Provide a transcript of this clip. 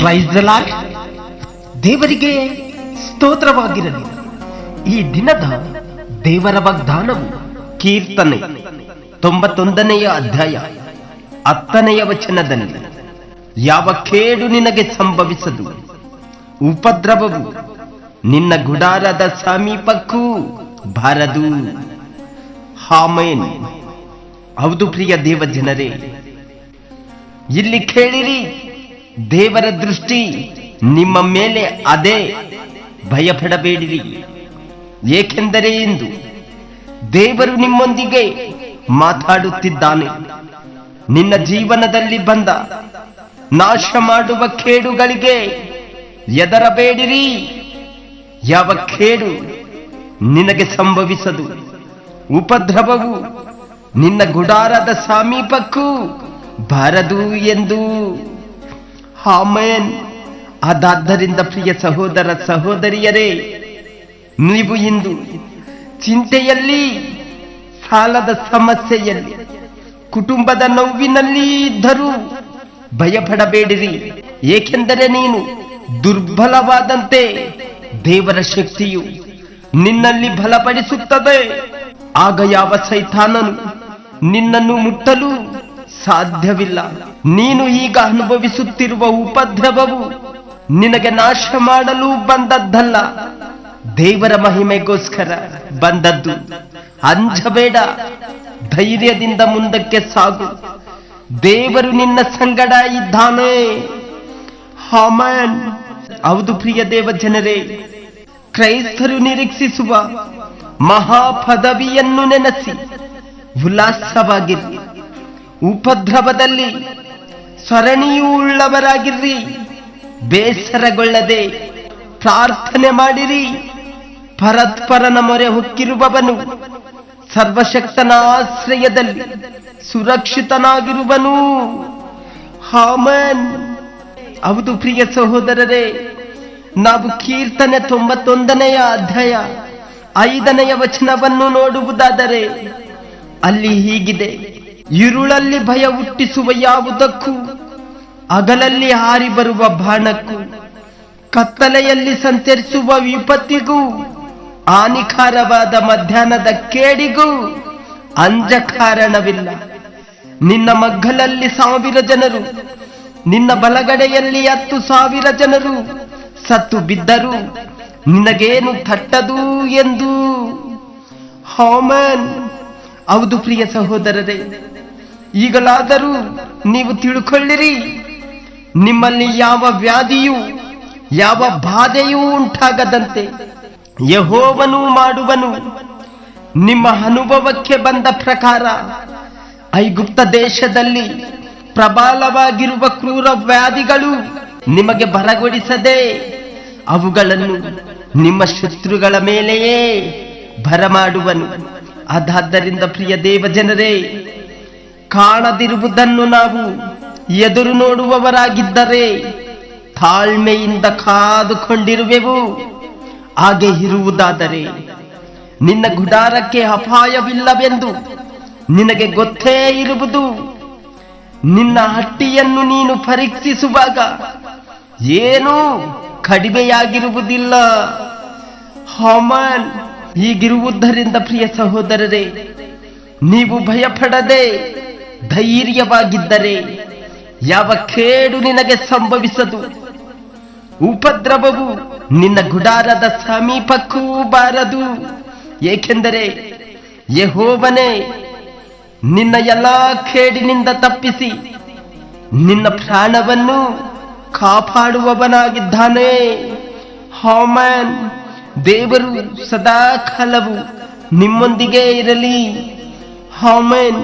Price the lord. ದೇವರಿಗೆ ಸ್ತೋತ್ರವಾಗಿರಲಿ. ಈ ದಿನದ ದೇವರ ವಾಗ್ದಾನವು ಕೀರ್ತನೆ 91ನೇ ಅಧ್ಯಾಯ 10ನೇ ವಚನದಲ್ಲಿ, ಯಾವ ಕೇಡು ನಿನಗೆ ಸಂಭವಿಸದು, ಉಪದ್ರವವು ನಿನ್ನ ಗುಡಾರದ ಸಮೀಪಕ್ಕೂ ಬಾರದು. ಆಮೆನ್. ಹೌದು ಪ್ರಿಯ ದೇವ ಜನರೇ, ಇಲ್ಲಿ ಕೇಳಿರಿ, ದೇವರ ದೃಷ್ಟಿ ನಿಮ್ಮ ಮೇಲೆ ಅದೇ. ಭಯಪಡಬೇಡಿರಿ, ಏಕೆಂದರೆ ಇಂದು ದೇವರು ನಿಮ್ಮೊಂದಿಗೆ ಮಾತಾಡುತ್ತಿದ್ದಾನೆ. ನಿನ್ನ ಜೀವನದಲ್ಲಿ ಬಂದ ನಾಶ ಮಾಡುವ ಕೇಡುಗಳಿಗೆ ಹೆದರಬೇಡಿರಿ. ಯಾವ ಕೇಡು ನಿನಗೆ ಸಂಭವಿಸದು, ಉಪದ್ರವವು ನಿನ್ನ ಗುಡಾರದ ಸಮೀಪಕ್ಕೂ ಬಾರದು ಎಂದು. ಆಮೆನ್. ಅದಾದ್ದರಿಂದ ಪ್ರಿಯ ಸಹೋದರ ಸಹೋದರಿಯರೇ, ನೀವು ಇಂದು ಚಿಂತೆಯಲ್ಲಿ, ಸಾಲದ ಸಮಸ್ಯೆಯಲ್ಲಿ, ಕುಟುಂಬದ ನೋವಿನಲ್ಲಿ ಇದ್ದರೂ ಭಯಪಡಬೇಡಿರಿ. ಏಕೆಂದರೆ ನೀನು ದುರ್ಬಲವಾದಂತೆ ದೇವರ ಶಕ್ತಿಯು ನಿನ್ನಲ್ಲಿ ಬಲಪಡಿಸುತ್ತದೆ. ಆಗ ಯಾವ ಸೈತಾನನು ನಿನ್ನನ್ನು ಮುಟ್ಟಲು ಸಾಧ್ಯವಿಲ್ಲ. ನೀನು ಈಗ ಅನುಭವಿಸುತ್ತಿರುವ ಉಪದ್ರವವು ನಿನಗೆ ನಾಶ ಮಾಡಲು ಬಂದದ್ದಲ್ಲ, ದೇವರ ಮಹಿಮೆಗೋಸ್ಕರ ಬಂದದ್ದು. ಅಂಜಬೇಡ, ಧೈರ್ಯದಿಂದ ಮುಂದಕ್ಕೆ ಸಾಗು. ದೇವರು ನಿನ್ನ ಸಂಗಡ ಇದ್ದಾನೆ. ಆಮೆನ್. ಹೌದು ಪ್ರಿಯ ದೇವ ಜನರೇ, ಕ್ರೈಸ್ತರು ನಿರೀಕ್ಷಿಸುವ ಮಹಾಪದವಿಯನ್ನು ನೆನೆಸಿ ಉಲ್ಲಾಸವಾಗಿರಿ. ಉಪದ್ರವದಲ್ಲಿ ಸರಣಿಯೂ ಉಳ್ಳವರಾಗಿರ್ರಿ. ಬೇಸರಗೊಳ್ಳದೆ ಪ್ರಾರ್ಥನೆ ಮಾಡಿರಿ. ಪರಸ್ಪರನ ಮೊರೆ ಹೊಕ್ಕಿರುವವನು ಸರ್ವಶಕ್ತನ ಆಶ್ರಯದಲ್ಲಿ ಸುರಕ್ಷಿತನಾಗಿರುವನು. ಆಮೆನ್. ಹೌದು ಪ್ರಿಯ ಸಹೋದರರೇ, ನಾವು ಕೀರ್ತನೆ 91ನೇ ಅಧ್ಯಾಯ 5ನೇ ವಚನವನ್ನು ನೋಡುವುದಾದರೆ ಅಲ್ಲಿ ಹೀಗಿದೆ: ഇരുಳಲ್ಲಿ ಭಯ ಹುಟ್ಟಿಸುವ ಯಾವುದಕ್ಕೂ, ಹಗಲಲ್ಲಿ ಹಾರಿ ಬರುವ ಬಾಣಕ್ಕೂ, ಕತ್ತಲೆಯಲ್ಲಿ ಸಂಚರಿಸುವ ವಿಪತ್ತಿಗೂ, ಹಾನಿಕಾರವಾದ ಮಧ್ಯಾಹ್ನದ ಕೇಡಿಗೂ ಅಂಜ ಕಾರಣವಿಲ್ಲ. ನಿನ್ನ ಮಗ್ಗಲಲ್ಲಿ 1000 ಜನರು, ನಿನ್ನ ಬಲಗಡೆಯಲ್ಲಿ 10,000 ಜನರು ಸತ್ತು ಬಿದ್ದರು, ನಿನಗೇನು ತಟ್ಟದು ಎಂದು. ಆಮೆನ್. ಹೌದು ಪ್ರಿಯ ಸಹೋದರರೇ, ಈಗಲಾದರೂ ನೀವು ತಿಳ್ಕೊಳ್ಳಿರಿ, ನಿಮ್ಮಲ್ಲಿ ಯಾವ ವ್ಯಾಧಿಯೂ ಯಾವ ಬಾಧೆಯೂ ಉಂಟಾಗದಂತೆ ಯೆಹೋವನು ಮಾಡುವನು. ನಿಮ್ಮ ಅನುಭವಕ್ಕೆ ಬಂದ ಪ್ರಕಾರ ಐಗುಪ್ತ ದೇಶದಲ್ಲಿ ಪ್ರಬಲವಾಗಿರುವ ಕ್ರೂರ ವ್ಯಾಧಿಗಳು ನಿಮಗೆ ಬರಗೊಡಿಸದೆ ಅವುಗಳನ್ನು ನಿಮ್ಮ ಶತ್ರುಗಳ ಮೇಲೆಯೇ ಬರಮಾಡುವನು. ಅದಾದ್ದರಿಂದ ಪ್ರಿಯ ದೇವ ಜನರೇ, ಕಾಣದಿರುವುದನ್ನು ನಾವು ಎದುರು ನೋಡುವವರಾಗಿದ್ದರೆ ತಾಳ್ಮೆಯಿಂದ ಕಾದುಕೊಂಡಿರುವೆವು. ಹಾಗೆ ಇರುವುದಾದರೆ ನಿನ್ನ ಗುಡಾರಕ್ಕೆ ಅಪಾಯವಿಲ್ಲವೆಂದು ನಿನಗೆ ಗೊತ್ತೇ ಇರುವುದು. ನಿನ್ನ ಹಟ್ಟಿಯನ್ನು ನೀನು ಪರೀಕ್ಷಿಸುವಾಗ ಏನೂ ಕಡಿಮೆಯಾಗಿರುವುದಿಲ್ಲ. ಆಮೆನ್. ಹೀಗಿರುವುದರಿಂದ ಪ್ರಿಯ ಸಹೋದರರೇ, ನೀವು ಭಯಪಡದೆ ಧೈರ್ಯವಾಗಿದ್ದರೆ ಯಾವ ಕೇಡು ನಿನಗೆ ಸಂಭವಿಸದು, ಉಪದ್ರವವು ನಿನ್ನ ಗುಡಾರದ ಸಮೀಪಕ್ಕೂ ಬಾರದು. ಏಕೆಂದರೆ ಯೆಹೋವನೇ ನಿನ್ನ ಎಲ್ಲಾ ಕೇಡಿನಿಂದ ತಪ್ಪಿಸಿ ನಿನ್ನ ಪ್ರಾಣವನ್ನು ಕಾಪಾಡುವವನಾಗಿದ್ದಾನೆ. ಆಮೆನ್. ದೇವರು ಸದಾ ಕಾಲವು ನಿಮ್ಮೊಂದಿಗೆ ಇರಲಿ. ಆಮೆನ್.